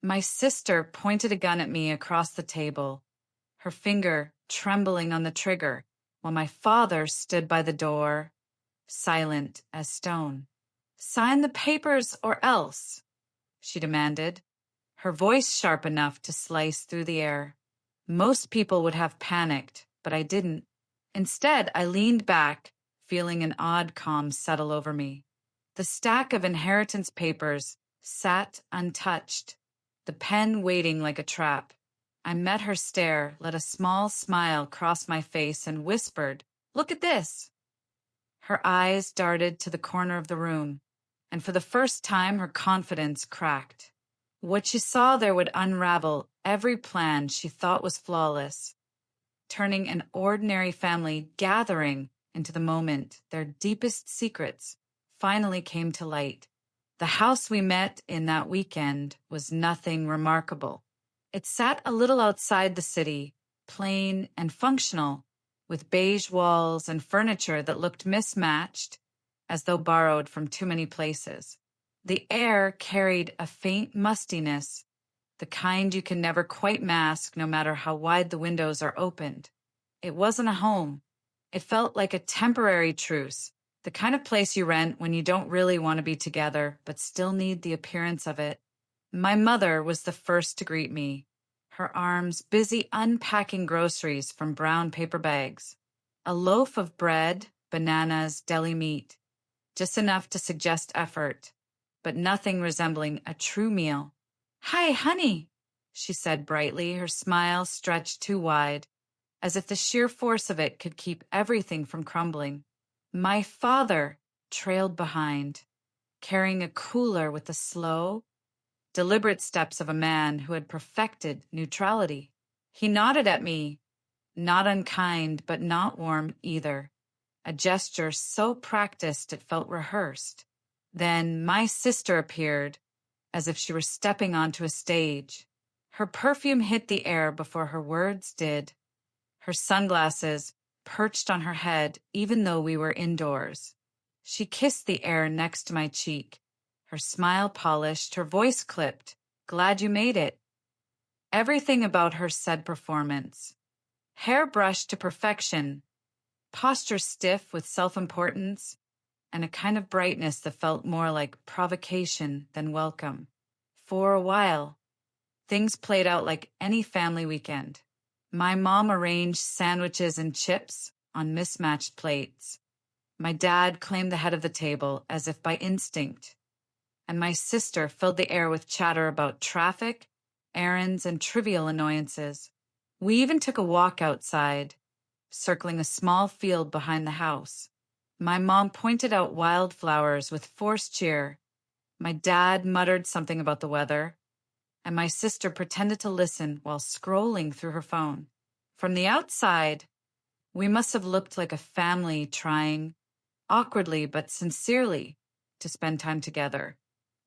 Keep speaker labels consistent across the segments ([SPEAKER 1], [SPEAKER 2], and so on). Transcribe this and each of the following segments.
[SPEAKER 1] My sister pointed a gun at me across the table, her finger trembling on the trigger, while my father stood by the door, silent as stone. "Sign the papers or else," she demanded, her voice sharp enough to slice through the air. Most people would have panicked, but I didn't. Instead, I leaned back, feeling an odd calm settle over me. The stack of inheritance papers sat untouched, the pen waiting like a trap. I met her stare, let a small smile cross my face, and whispered, "Look at this." Her eyes darted to the corner of the room, and for the first time her confidence cracked. What she saw there would unravel every plan she thought was flawless, turning an ordinary family gathering into the moment their deepest secrets finally came to light. The house we met in that weekend was nothing remarkable. It sat a little outside the city, plain and functional, with beige walls and furniture that looked mismatched, as though borrowed from too many places. The air carried a faint mustiness, the kind you can never quite mask no matter how wide the windows are opened. It wasn't a home. It felt like a temporary truce, the kind of place you rent when you don't really want to be together but still need the appearance of it. My mother was the first to greet me, her arms busy unpacking groceries from brown paper bags. A loaf of bread, bananas, deli meat, just enough to suggest effort, but nothing resembling a true meal. "Hi, honey," she said brightly, her smile stretched too wide, as if the sheer force of it could keep everything from crumbling. My father trailed behind, carrying a cooler with the slow, deliberate steps of a man who had perfected neutrality. He nodded at me, not unkind, but not warm either, a gesture so practiced it felt rehearsed. Then my sister appeared, as if she were stepping onto a stage. Her perfume hit the air before her words did. Her sunglasses perched on her head even though we were indoors. She kissed the air next to my cheek, her smile polished, her voice clipped. "Glad you made it." Everything about her said performance. Hair brushed to perfection, posture stiff with self-importance, and a kind of brightness that felt more like provocation than welcome. For a while, things played out like any family weekend. My mom arranged sandwiches and chips on mismatched plates. My dad claimed the head of the table as if by instinct, and my sister filled the air with chatter about traffic, errands, and trivial annoyances. We even took a walk outside, circling a small field behind the house. My mom pointed out wildflowers with forced cheer. My dad muttered something about the weather, and my sister pretended to listen while scrolling through her phone. From the outside, we must have looked like a family trying, awkwardly but sincerely, to spend time together.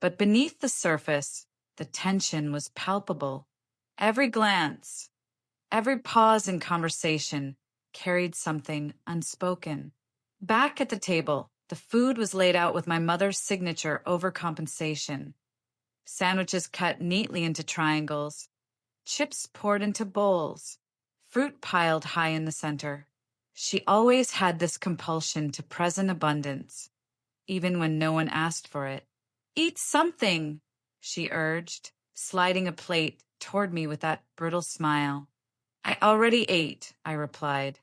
[SPEAKER 1] But beneath the surface, the tension was palpable. Every glance, every pause in conversation carried something unspoken. Back at the table, the food was laid out with my mother's signature overcompensation. Sandwiches cut neatly into triangles, chips poured into bowls, fruit piled high in the center. She always had this compulsion to present abundance, even when no one asked for it. "Eat something," she urged, sliding a plate toward me with that brittle smile. "I already ate," I replied.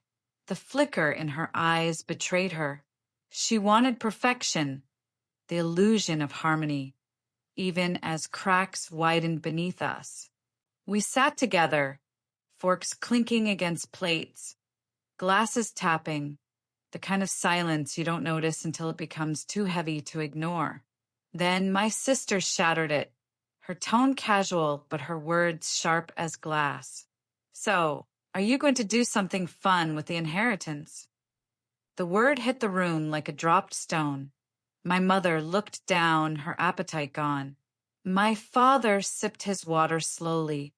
[SPEAKER 1] The flicker in her eyes betrayed her. She wanted perfection, the illusion of harmony, even as cracks widened beneath us. We sat together, forks clinking against plates, glasses tapping, the kind of silence you don't notice until it becomes too heavy to ignore. Then my sister shattered it, her tone casual but her words sharp as glass. "So, are you going to do something fun with the inheritance?" The word hit the room like a dropped stone. My mother looked down, her appetite gone. My father sipped his water slowly,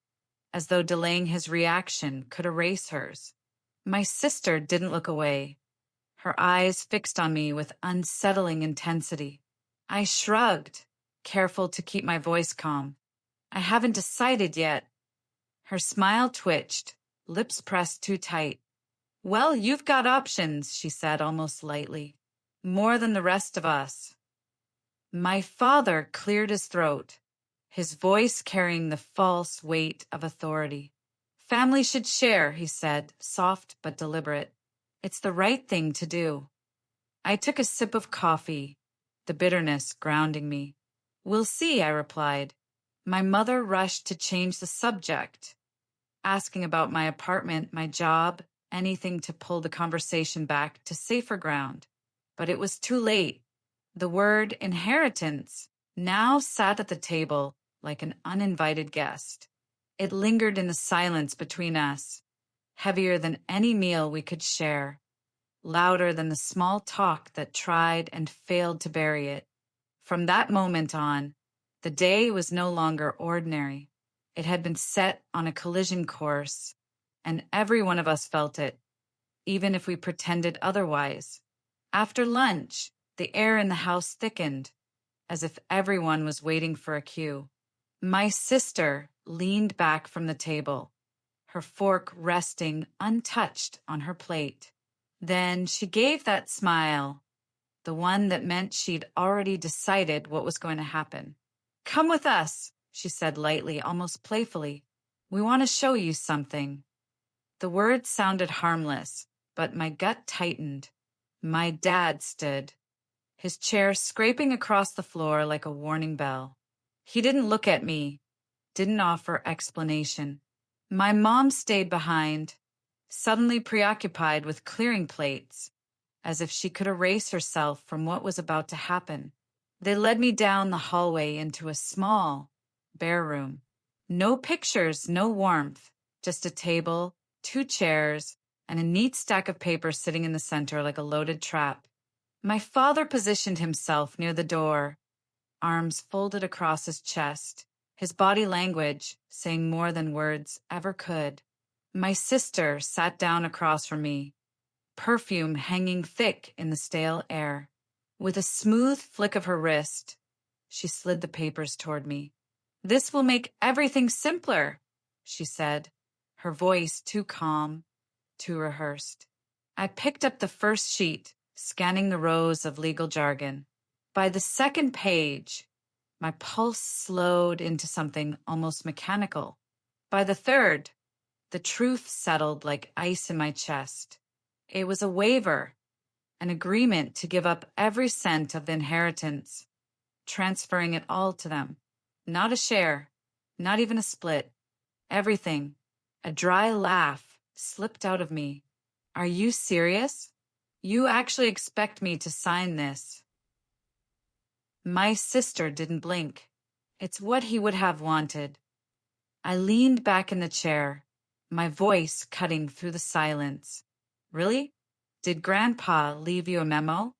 [SPEAKER 1] as though delaying his reaction could erase hers. My sister didn't look away, her eyes fixed on me with unsettling intensity. I shrugged, careful to keep my voice calm. I haven't decided yet. Her smile twitched, lips pressed too tight. Well, you've got options, she said almost lightly. More than the rest of us. My father cleared his throat, his voice carrying the false weight of authority. Family should share, he said, soft but deliberate. It's the right thing to do. I took a sip of coffee, the bitterness grounding me. We'll see, I replied. My mother rushed to change the subject, asking about my apartment, my job, anything to pull the conversation back to safer ground. But it was too late. The word inheritance now sat at the table like an uninvited guest. It lingered in the silence between us, heavier than any meal we could share, louder than the small talk that tried and failed to bury it. From that moment on, the day was no longer ordinary. It had been set on a collision course, and every one of us felt it, even if we pretended otherwise. After lunch, the air in the house thickened, as if everyone was waiting for a cue. My sister leaned back from the table, her fork resting untouched on her plate. Then she gave that smile, the one that meant she'd already decided what was going to happen. Come with us, she said lightly, almost playfully. We want to show you something. The words sounded harmless, but my gut tightened. My dad stood, his chair scraping across the floor like a warning bell. He didn't look at me, didn't offer explanation. My mom stayed behind, suddenly preoccupied with clearing plates, as if she could erase herself from what was about to happen. They led me down the hallway into a small, bare room. No pictures, no warmth, just a table, 2 chairs, and a neat stack of papers sitting in the center like a loaded trap. My father positioned himself near the door, arms folded across his chest, his body language saying more than words ever could. My sister sat down across from me, perfume hanging thick in the stale air. With a smooth flick of her wrist, she slid the papers toward me. This will make everything simpler, she said, her voice too calm, too rehearsed. I picked up the first sheet, scanning the rows of legal jargon. By the second page, my pulse slowed into something almost mechanical. By the third, the truth settled like ice in my chest. It was a waiver, an agreement to give up every cent of the inheritance, transferring it all to them. Not a share, not even a split. Everything. A dry laugh slipped out of me. Are you serious? You actually expect me to sign this? My sister didn't blink. It's what he would have wanted. I leaned back in the chair, my voice cutting through the silence. Really? Did Grandpa leave you a memo?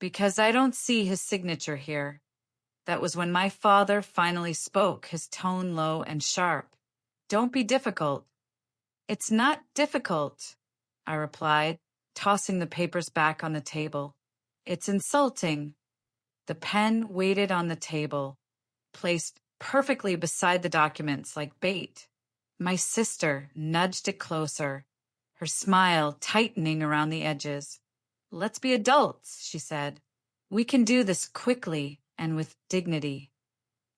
[SPEAKER 1] Because I don't see his signature here. That was when my father finally spoke, his tone low and sharp. Don't be difficult. It's not difficult, I replied, tossing the papers back on the table. It's insulting. The pen waited on the table, placed perfectly beside the documents like bait. My sister nudged it closer, her smile tightening around the edges. Let's be adults, she said. We can do this quickly and with dignity.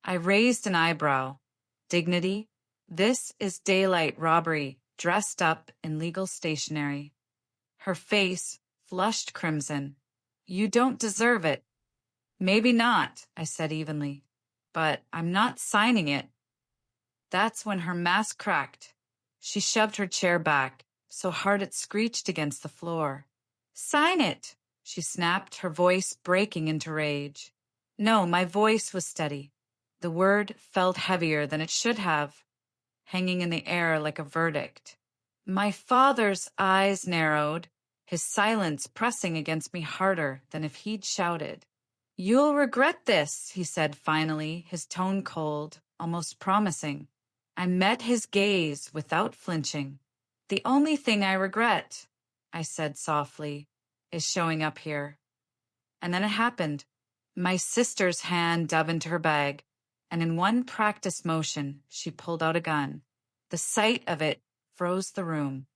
[SPEAKER 1] I raised an eyebrow. Dignity? This is daylight robbery, dressed up in legal stationery. Her face flushed crimson. You don't deserve it. Maybe not, I said evenly, but I'm not signing it. That's when her mask cracked. She shoved her chair back, so hard it screeched against the floor. Sign it, she snapped, her voice breaking into rage. No, my voice was steady. The word felt heavier than it should have, hanging in the air like a verdict. My father's eyes narrowed, his silence pressing against me harder than if he'd shouted. You'll regret this, he said finally, his tone cold, almost promising. I met his gaze without flinching. The only thing I regret, I said softly, is showing up here. And then it happened. My sister's hand dove into her bag, and in one practiced motion, she pulled out a gun. The sight of it froze the room.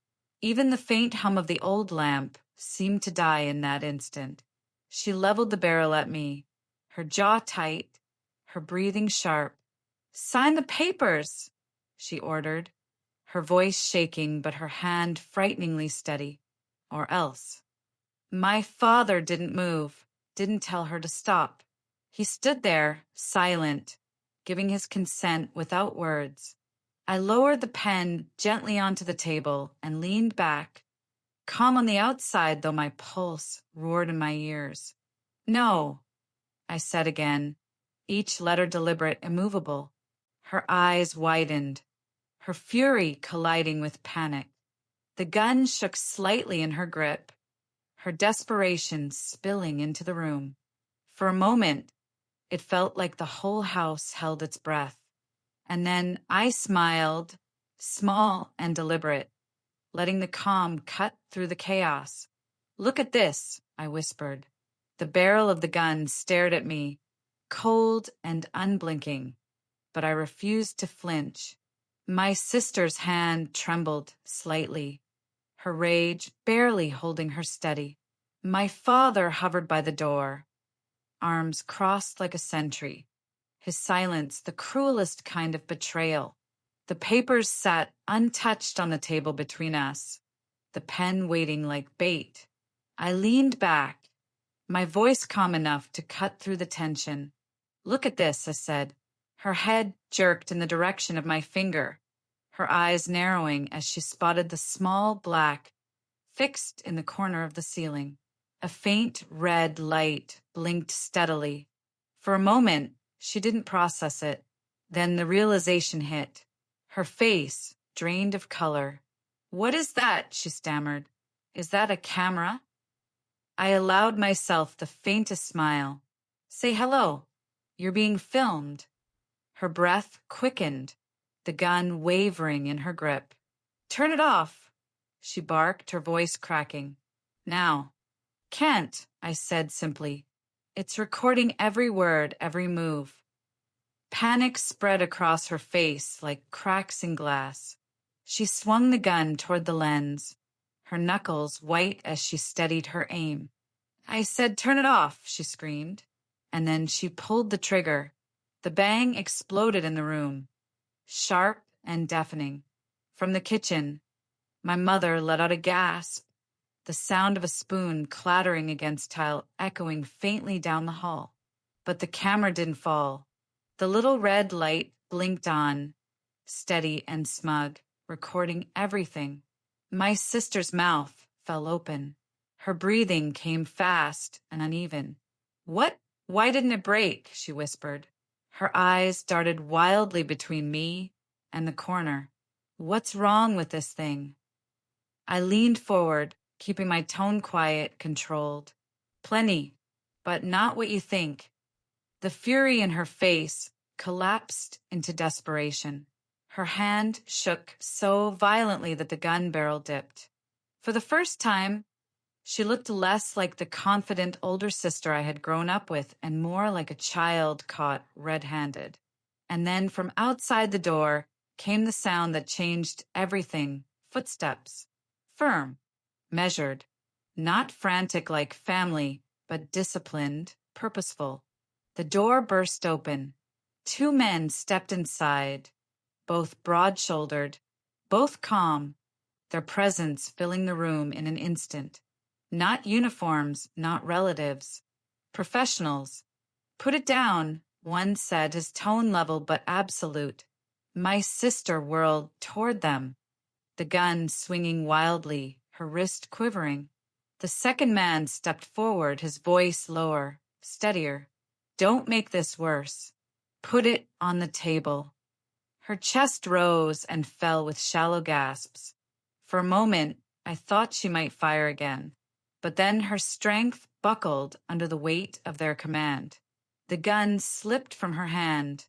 [SPEAKER 1] Even the faint hum of the old lamp seemed to die in that instant. She leveled the barrel at me, her jaw tight, her breathing sharp. "Sign the papers," she ordered, her voice shaking but her hand frighteningly steady. Or else. My father didn't move, didn't tell her to stop. He stood there, silent, giving his consent without words. I lowered the pen gently onto the table and leaned back, calm on the outside though my pulse roared in my ears. "No," I said again, each letter deliberate, immovable. Her eyes widened, her fury colliding with panic. The gun shook slightly in her grip, her desperation spilling into the room. For a moment, it felt like the whole house held its breath. And then I smiled, small and deliberate, letting the calm cut through the chaos. "Look at this," I whispered. The barrel of the gun stared at me, cold and unblinking, but I refused to flinch. My sister's hand trembled slightly, her rage barely holding her steady. My father hovered by the door, arms crossed like a sentry, his silence the cruelest kind of betrayal. The papers sat untouched on the table between us, the pen waiting like bait. I leaned back, my voice calm enough to cut through the tension. "Look at this," I said. Her head jerked in the direction of my finger, her eyes narrowing as she spotted the small black fixed in the corner of the ceiling. A faint red light blinked steadily. For a moment, she didn't process it. Then the realization hit. Her face drained of color. "What is that?" she stammered. "Is that a camera?" I allowed myself the faintest smile. "Say hello. You're being filmed." Her breath quickened, the gun wavering in her grip. "Turn it off," she barked, her voice cracking. "Now." "Can't," I said simply. "It's recording every word, every move." Panic spread across her face like cracks in glass. She swung the gun toward the lens, her knuckles white as she steadied her aim. "I said turn it off," she screamed. And then she pulled the trigger. The bang exploded in the room, sharp and deafening. From the kitchen, my mother let out a gasp, the sound of a spoon clattering against tile echoing faintly down the hall. But the camera didn't fall. The little red light blinked on, steady and smug, recording everything. My sister's mouth fell open. Her breathing came fast and uneven. "What? Why didn't it break?" she whispered. Her eyes darted wildly between me and the corner. "What's wrong with this thing?" I leaned forward, keeping my tone quiet, controlled. "Plenty, but not what you think." The fury in her face collapsed into desperation. Her hand shook so violently that the gun barrel dipped. For the first time, she looked less like the confident older sister I had grown up with and more like a child caught red-handed. And then from outside the door came the sound that changed everything. Footsteps. Firm. Measured. Not frantic like family, but disciplined, purposeful. The door burst open. 2 men stepped inside, both broad-shouldered, both calm, their presence filling the room in an instant. Not uniforms, not relatives. Professionals. "Put it down," one said, his tone level but absolute. My sister whirled toward them, the gun swinging wildly, her wrist quivering. The second man stepped forward, his voice lower, steadier. "Don't make this worse. Put it on the table." Her chest rose and fell with shallow gasps. For a moment, I thought she might fire again. But then her strength buckled under the weight of their command. The gun slipped from her hand,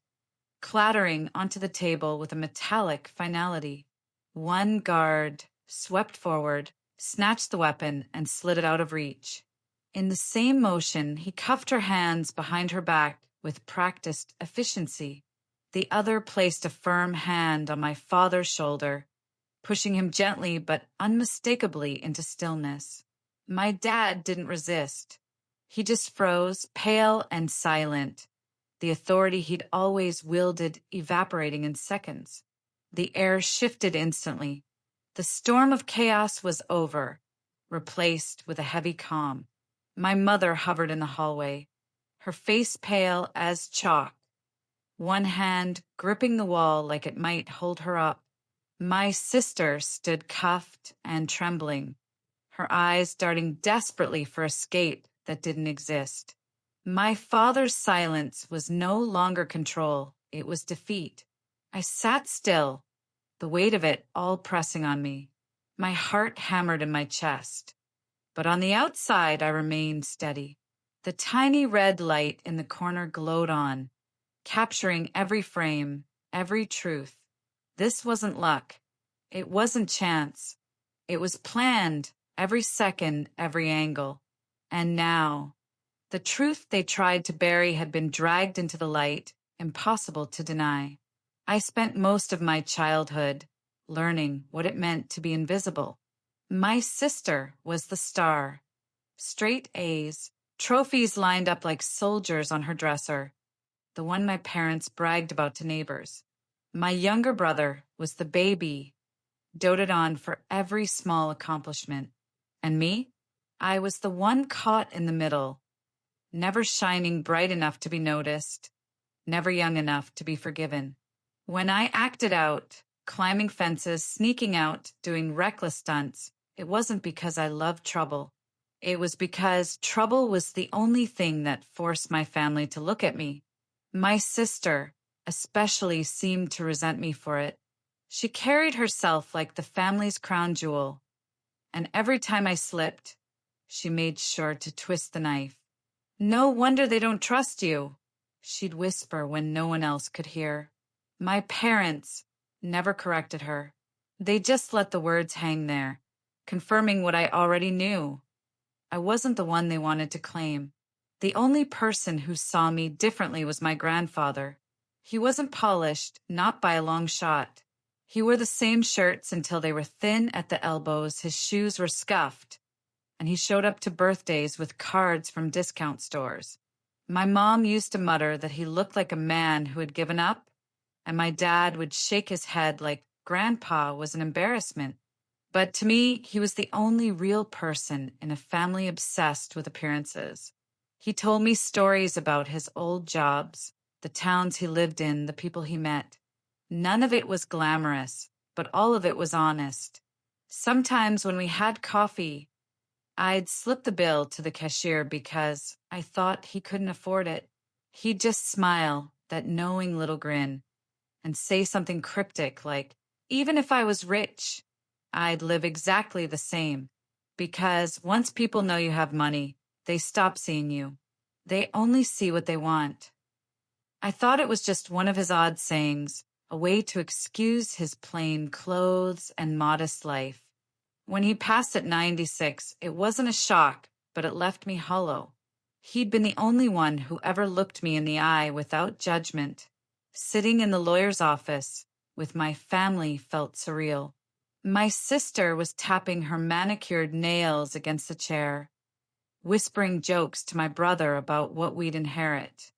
[SPEAKER 1] clattering onto the table with a metallic finality. One guard swept forward, snatched the weapon, and slid it out of reach. In the same motion, he cuffed her hands behind her back with practiced efficiency. The other placed a firm hand on my father's shoulder, pushing him gently but unmistakably into stillness. My dad didn't resist. He just froze, pale and silent, the authority he'd always wielded evaporating in seconds. The air shifted instantly. The storm of chaos was over, replaced with a heavy calm. My mother hovered in the hallway, her face pale as chalk, one hand gripping the wall like it might hold her up. My sister stood cuffed and trembling, her eyes darting desperately for escape that didn't exist. My father's silence was no longer control, it was defeat. I sat still, the weight of it all pressing on me. My heart hammered in my chest. But on the outside, I remained steady. The tiny red light in the corner glowed on, capturing every frame, every truth. This wasn't luck. It wasn't chance. It was planned, every second, every angle. And now, the truth they tried to bury had been dragged into the light, impossible to deny. I spent most of my childhood learning what it meant to be invisible. My sister was the star. Straight A's, trophies lined up like soldiers on her dresser, the one my parents bragged about to neighbors. My younger brother was the baby, doted on for every small accomplishment. And me? I was the one caught in the middle, never shining bright enough to be noticed, never young enough to be forgiven. When I acted out, climbing fences, sneaking out, doing reckless stunts, it wasn't because I loved trouble. It was because trouble was the only thing that forced my family to look at me. My sister, especially, seemed to resent me for it. She carried herself like the family's crown jewel, and every time I slipped, she made sure to twist the knife. "No wonder they don't trust you," she'd whisper when no one else could hear. My parents never corrected her. They just let the words hang there, confirming what I already knew. I wasn't the one they wanted to claim. The only person who saw me differently was my grandfather. He wasn't polished, not by a long shot. He wore the same shirts until they were thin at the elbows, his shoes were scuffed, and he showed up to birthdays with cards from discount stores. My mom used to mutter that he looked like a man who had given up, and my dad would shake his head like Grandpa was an embarrassment. But to me, he was the only real person in a family obsessed with appearances. He told me stories about his old jobs, the towns he lived in, the people he met. None of it was glamorous, but all of it was honest. Sometimes when we had coffee, I'd slip the bill to the cashier because I thought he couldn't afford it. He'd just smile, that knowing little grin, and say something cryptic like, "Even if I was rich, I'd live exactly the same." Because once people know you have money, they stop seeing you. They only see what they want. I thought it was just one of his odd sayings, a way to excuse his plain clothes and modest life. When he passed at 96, it wasn't a shock, but it left me hollow. He'd been the only one who ever looked me in the eye without judgment. Sitting in the lawyer's office with my family felt surreal. My sister was tapping her manicured nails against the chair, whispering jokes to my brother about what we'd inherit.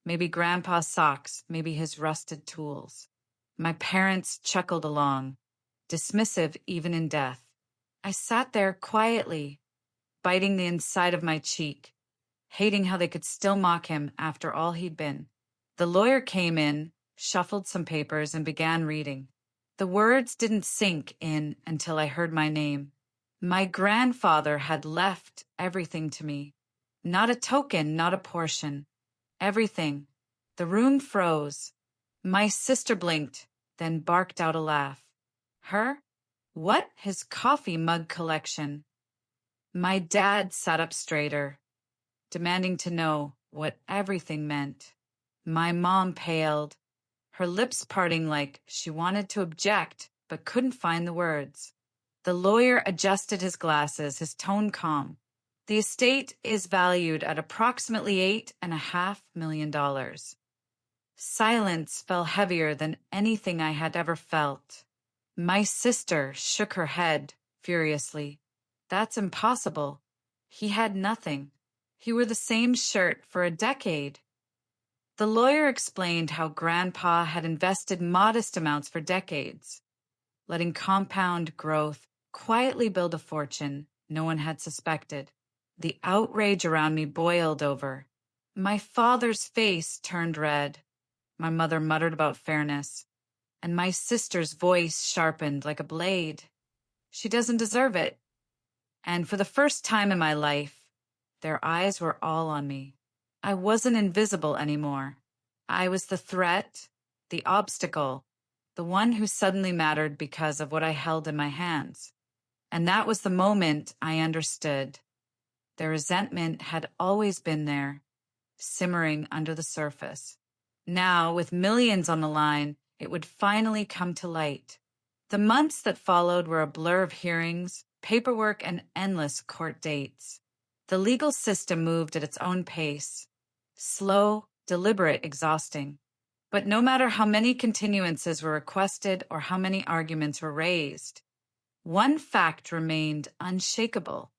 [SPEAKER 1] Maybe Grandpa's socks, maybe his rusted tools. My parents chuckled along, dismissive even in death. I sat there quietly, biting the inside of my cheek, hating how they could still mock him after all he'd been. The lawyer came in, shuffled some papers, and began reading. The words didn't sink in until I heard my name. My grandfather had left everything to me. Not a token, not a portion. Everything. The room froze. My sister blinked, then barked out a laugh. Her? What? His coffee mug collection. My dad sat up straighter, demanding to know what everything meant. My mom paled, her lips parting like she wanted to object but couldn't find the words. The lawyer adjusted his glasses, his tone calm. The estate is valued at approximately $8.5 million. Silence fell heavier than anything I had ever felt. My sister shook her head furiously. That's impossible. He had nothing. He wore the same shirt for a decade. The lawyer explained how Grandpa had invested modest amounts for decades, letting compound growth quietly build a fortune no one had suspected. The outrage around me boiled over. My father's face turned red. My mother muttered about fairness, and my sister's voice sharpened like a blade. She doesn't deserve it. And for the first time in my life, their eyes were all on me. I wasn't invisible anymore. I was the threat, the obstacle, the one who suddenly mattered because of what I held in my hands. And that was the moment I understood. Their resentment had always been there, simmering under the surface. Now, with millions on the line, it would finally come to light. The months that followed were a blur of hearings, paperwork, and endless court dates. The legal system moved at its own pace. Slow, deliberate, exhausting. But no matter how many continuances were requested or how many arguments were raised, one fact remained unshakable.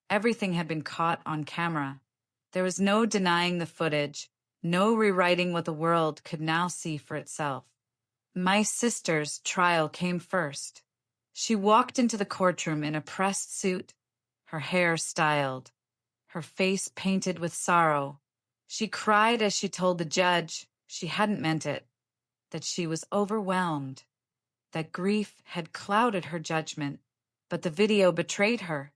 [SPEAKER 1] Everything had been caught on camera. There was no denying the footage, no rewriting what the world could now see for itself. My sister's trial came first. She walked into the courtroom in a pressed suit, her hair styled, her face painted with sorrow. She cried as she told the judge she hadn't meant it, that she was overwhelmed, that grief had clouded her judgment, but the video betrayed her.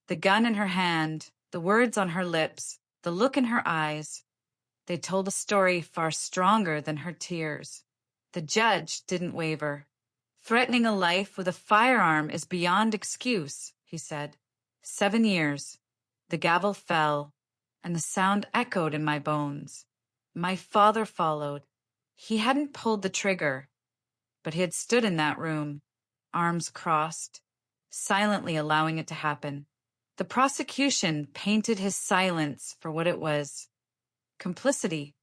[SPEAKER 1] The gun in her hand, the words on her lips, the look in her eyes, they told a story far stronger than her tears. The judge didn't waver. Threatening a life with a firearm is beyond excuse, he said. 7 years. The gavel fell, and the sound echoed in my bones. My father followed. He hadn't pulled the trigger, but he had stood in that room, arms crossed, silently allowing it to happen. The prosecution painted his silence for what it was. Complicity.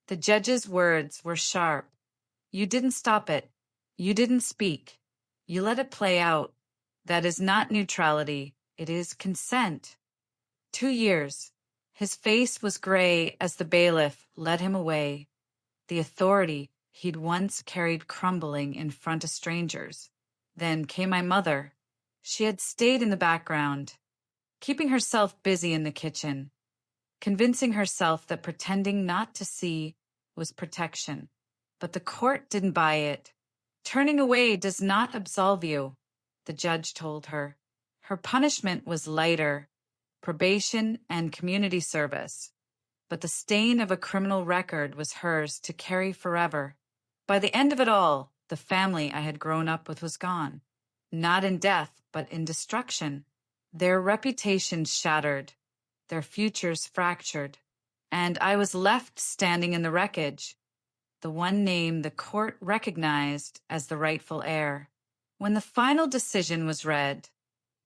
[SPEAKER 1] The judge's words were sharp. You didn't stop it. You didn't speak. You let it play out. That is not neutrality. It is consent. 2 years. His face was gray as the bailiff led him away. The authority he'd once carried crumbling in front of strangers. Then came my mother. She had stayed in the background, keeping herself busy in the kitchen, convincing herself that pretending not to see was protection. But the court didn't buy it. Turning away does not absolve you, the judge told her. Her punishment was lighter, probation and community service. But the stain of a criminal record was hers to carry forever. By the end of it all, the family I had grown up with was gone. Not in death, but in destruction. Their reputations shattered, their futures fractured, and I was left standing in the wreckage, the one name the court recognized as the rightful heir. When the final decision was read,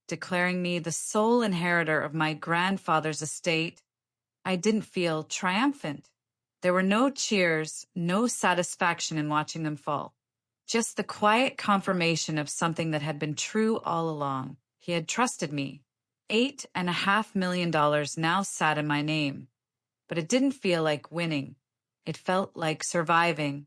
[SPEAKER 1] declaring me the sole inheritor of my grandfather's estate, I didn't feel triumphant. There were no cheers, no satisfaction in watching them fall. Just the quiet confirmation of something that had been true all along. He had trusted me. $8.5 million now sat in my name. But it didn't feel like winning. It felt like surviving.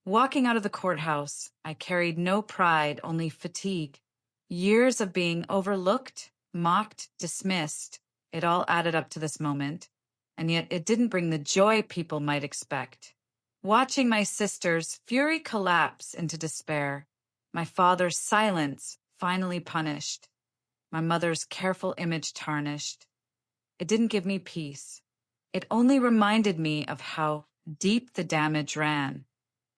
[SPEAKER 1] Walking out of the courthouse, I carried no pride, only fatigue. Years of being overlooked, mocked, dismissed. It all added up to this moment. And yet it didn't bring the joy people might expect. Watching my sister's fury collapse into despair, my father's silence finally punished, my mother's careful image tarnished, it didn't give me peace. It only reminded me of how deep the damage ran,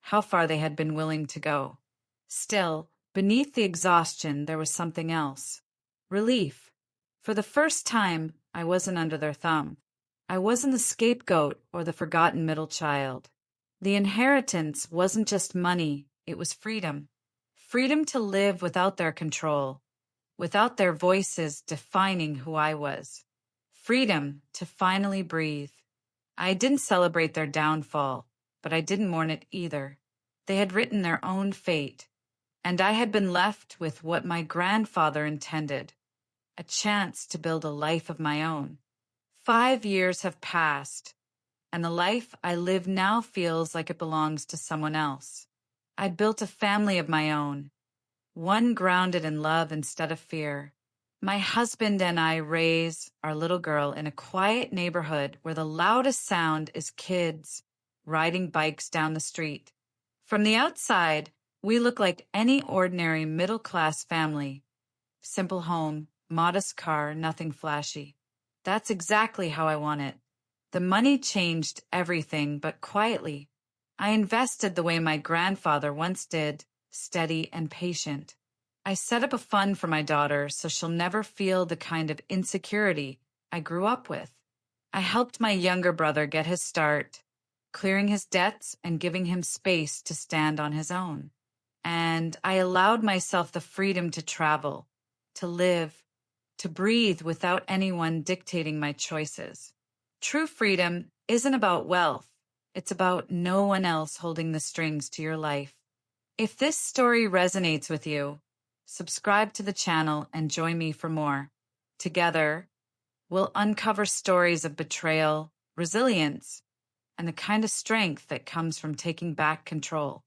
[SPEAKER 1] how far they had been willing to go. Still, beneath the exhaustion, there was something else. Relief. For the first time, I wasn't under their thumb. I wasn't the scapegoat or the forgotten middle child. The inheritance wasn't just money, it was freedom. Freedom to live without their control, without their voices defining who I was. Freedom to finally breathe. I didn't celebrate their downfall. but I didn't mourn it either. They had written their own fate, and I had been left with what my grandfather intended, a chance to build a life of my own. 5 years have passed, and the life I live now feels like it belongs to someone else. I built a family of my own, one grounded in love instead of fear. My husband and I raise our little girl in a quiet neighborhood where the loudest sound is kids riding bikes down the street. From the outside, we look like any ordinary middle-class family. Simple home, modest car, nothing flashy. That's exactly how I want it. The money changed everything, but quietly. I invested the way my grandfather once did, steady and patient. I set up a fund for my daughter so she'll never feel the kind of insecurity I grew up with. I helped my younger brother get his start, clearing his debts and giving him space to stand on his own. And I allowed myself the freedom to travel, to live, to breathe without anyone dictating my choices. True freedom isn't about wealth. It's about no one else holding the strings to your life. If this story resonates with you, subscribe to the channel and join me for more. Together, we'll uncover stories of betrayal, resilience, and the kind of strength that comes from taking back control.